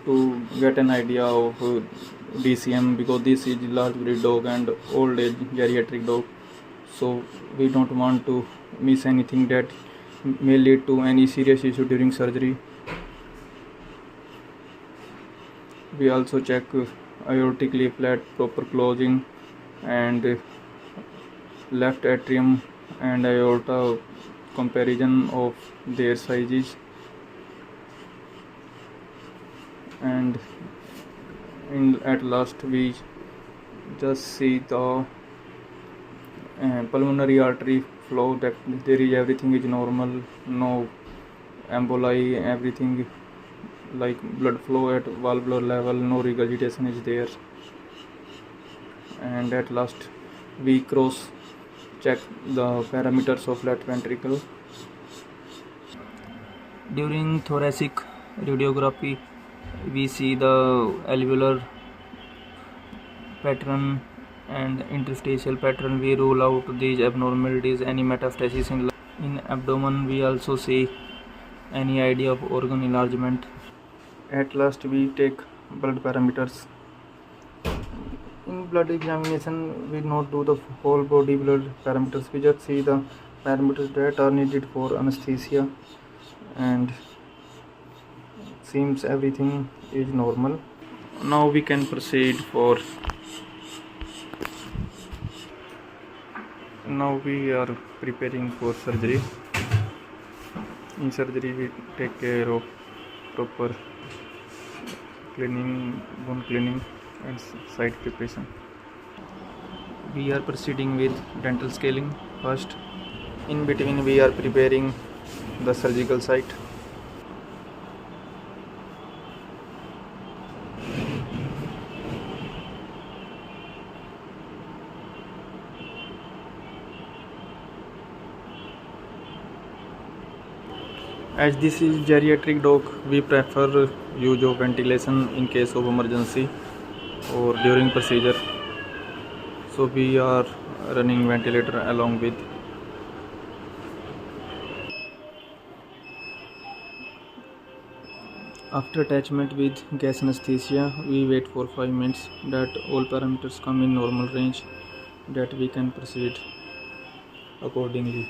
to get an idea of DCM, because this is large breed dog and old age geriatric dog, so we don't want to miss anything that may lead to any serious issue during surgery. We also check aortic leaflet, proper closing, and left atrium and aorta comparison of their sizes, and at last we just see the pulmonary artery flow, that there is everything is normal, no emboli, everything like blood flow at valvular level, no regurgitation is there. And at last we cross check the parameters of left ventricle. During thoracic radiography, we see the alveolar pattern and interstitial pattern. We rule out these abnormalities, any metastasis in abdomen. We also see any idea of organ enlargement. At last we take blood parameters. In blood examination, we not do the whole body blood parameters, we just see the parameters that are needed for anesthesia, and seems everything is normal. Now we can proceed for. Now we are preparing for surgery. In surgery we take care of proper cleaning, bone cleaning and site preparation. We are proceeding with dental scaling first. In between we are preparing the surgical site. As this is geriatric dog, we prefer use of ventilation in case of emergency or during procedure, so we are running ventilator along with. After attachment with gas anesthesia, we wait for 5 minutes that all parameters come in normal range, that we can proceed accordingly.